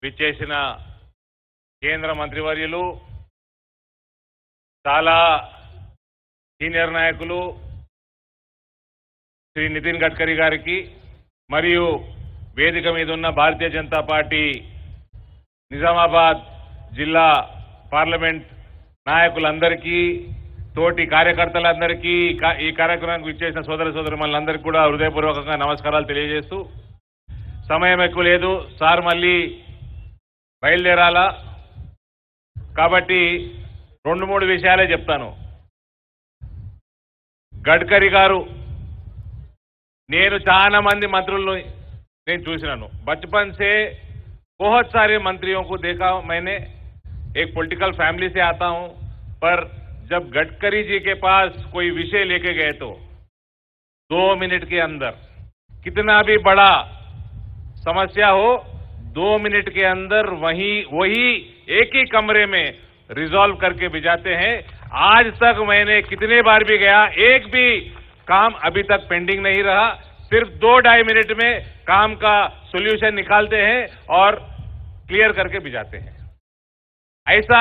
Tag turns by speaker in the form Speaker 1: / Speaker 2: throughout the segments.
Speaker 1: విచ్చేసిన కేంద్ర మంత్రివర్యులు చాలా సీనియర్ నాయకులు శ్రీ నితిన్ గడ్కరీ గారికి మరియు వేదిక మీద ఉన్న భారతీయ జనతా పార్టీ నిజామాబాద్ జిల్లా పార్లమెంట్ నాయకులందరికీ తోటి కార్యకర్తలందరికీ ఈ కార్యక్రమానికి విచ్చేసిన సోదర సోదరులందరికీ కూడా హృదయపూర్వకంగా నమస్కారాలు తెలియజేస్తూ సమయం ఎక్కువ లేదు సార్ మళ్ళీ బయలుదేరాలా కాబట్టి 2-3 విషయాలే చెప్తాను। గడ్కరీ గారు నేను చాలా మంది మంత్రులను నేను చూసినాను बचपन से बहुत सारे मंत्रियों को देखा मैंने एक पॉलिटिकल फैमिली से आता हूं पर जब गडकरी जी के पास कोई विषय लेके गए तो 2 मिनट के अंदर कितना भी बड़ा समस्या हो 2 मिनट के अंदर वही एक ही कमरे में रिजॉल्व करके भिजाते हैं। आज तक मैंने कितने बार भी गया एक भी काम अभी तक पेंडिंग नहीं रहा, सिर्फ 2-2.5 मिनट में काम का सॉल्यूशन निकालते हैं और क्लियर करके भिजाते हैं। ऐसा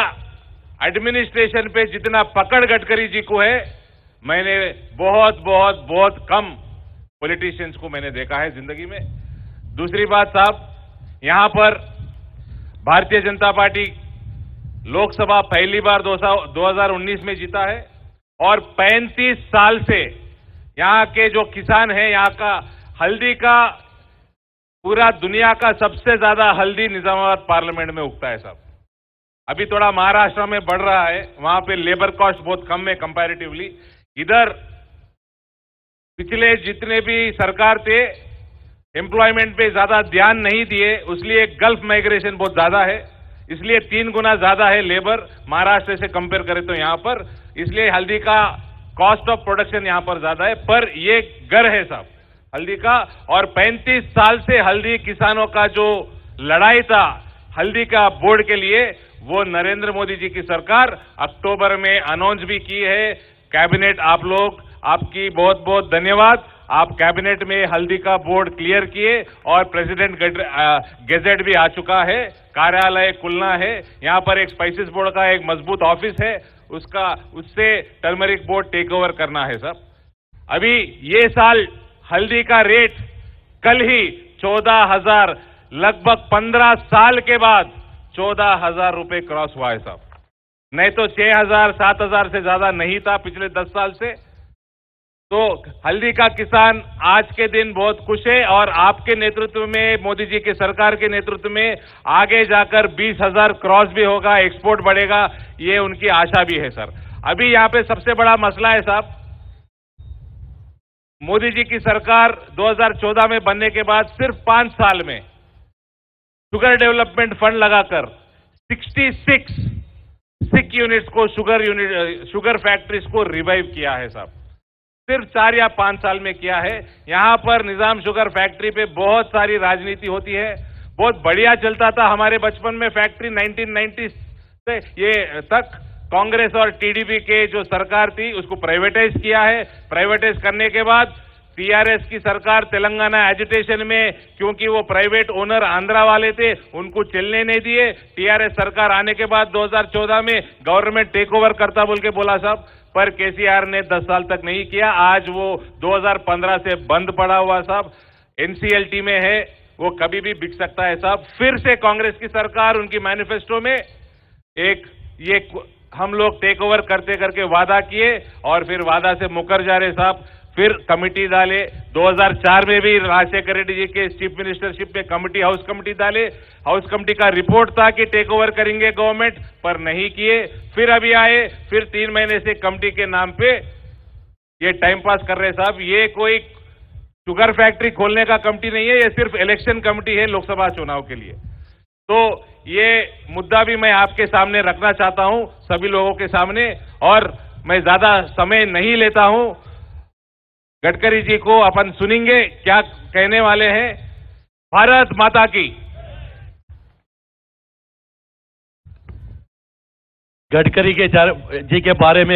Speaker 1: एडमिनिस्ट्रेशन पे जितना पकड़ गडकरी जी को है मैंने बहुत कम पॉलिटिशियंस को मैंने देखा है जिंदगी में। दूसरी बात साहब, यहां पर भारतीय जनता पार्टी लोकसभा पहली बार 2019 में जीता है और 35 साल से यहां के जो किसान हैं, यहां का हल्दी का पूरा दुनिया का सबसे ज्यादा हल्दी निजामाबाद पार्लियामेंट में उगता है साहब। अभी थोड़ा महाराष्ट्र में बढ़ रहा है, वहां पे लेबर कॉस्ट बहुत कम है कंपैरेटिवली। इधर पिछले जितने भी सरकार थे एम्प्लॉयमेंट पे ज्यादा ध्यान नहीं दिए, इसलिए गल्फ माइग्रेशन बहुत ज्यादा है, इसलिए 3 गुना ज्यादा है लेबर महाराष्ट्र से कंपेयर करें तो यहां पर, इसलिए हल्दी का कॉस्ट ऑफ प्रोडक्शन यहां पर ज्यादा है। पर ये गर है साहब हल्दी का, और 35 साल से हल्दी किसानों का जो लड़ाई था हल्दी का बोर्ड के लिए, वो नरेंद्र मोदी जी की सरकार अक्टूबर में अनाउंस भी की है। कैबिनेट आप लोग, आपकी बहुत धन्यवाद, आप कैबिनेट में हल्दी का बोर्ड क्लियर किए और प्रेसिडेंट गेजेट भी आ चुका है, कार्यालय खुलना है, यहां पर एक स्पाइसेस बोर्ड का एक मजबूत ऑफिस है, उससे टर्मरिक बोर्ड टेक ओवर करना है साहब। अभी ये साल हल्दी का रेट कल ही 14,000, लगभग 15 साल के बाद 14,000 रुपए क्रॉस हुआ है साहब, नहीं तो 6,000-7,000 से ज्यादा नहीं था पिछले 10 साल से। तो हल्दी का किसान आज के दिन बहुत खुश है और आपके नेतृत्व में, मोदी जी की सरकार के नेतृत्व में आगे जाकर 20,000 क्रॉस भी होगा, एक्सपोर्ट बढ़ेगा, ये उनकी आशा भी है सर। अभी यहां पे सबसे बड़ा मसला है साहब, मोदी जी की सरकार 2014 में बनने के बाद सिर्फ 5 साल में शुगर डेवलपमेंट फंड लगाकर 66 यूनिट्स को शुगर फैक्ट्रीज को रिवाइव किया है साहब, सिर्फ 4 या 5 साल में किया है। यहां पर निजाम शुगर फैक्ट्री पे बहुत सारी राजनीति होती है, बहुत बढ़िया चलता था हमारे बचपन में फैक्ट्री 1990 से ये तक। कांग्रेस और टीडीपी के जो सरकार थी उसको प्राइवेटाइज किया है, प्राइवेटाइज करने के बाद टीआरएस की सरकार तेलंगाना एजुटेशन में, क्योंकि वो प्राइवेट ओनर आंध्रा वाले थे, उनको चलने नहीं दिए। टीआरएस सरकार आने के बाद 2014 में गवर्नमेंट टेक ओवर करता बोल के बोला साहब, पर केसीआर ने 10 साल तक नहीं किया। आज वो 2015 से बंद पड़ा हुआ साहब, एनसीएलटी में है, वो कभी भी बिक सकता है साहब। फिर से कांग्रेस की सरकार उनकी मैनिफेस्टो में ये हम लोग टेक ओवर करके वादा किए और फिर वादा से मुकर जा रहे साहब। फिर कमिटी डाले, 2004 में भी राजशेखर रेड्डी जी के चीफ मिनिस्टरशिप में कमिटी, हाउस कमिटी डाले, हाउस कमिटी का रिपोर्ट था कि टेक ओवर करेंगे गवर्नमेंट, पर नहीं किए। फिर अभी आए, फिर 3 महीने से कमिटी के नाम पे ये टाइम पास कर रहे साहब। ये कोई शुगर फैक्ट्री खोलने का कमिटी नहीं है, ये सिर्फ इलेक्शन कमिटी है लोकसभा चुनाव के लिए। तो ये मुद्दा भी मैं आपके सामने रखना चाहता हूं, सभी लोगों के सामने, और मैं ज्यादा समय नहीं लेता हूं। गडकरी जी को अपन सुनेंगे क्या कहने वाले हैं। भारत माता की।
Speaker 2: गडकरी जी के बारे में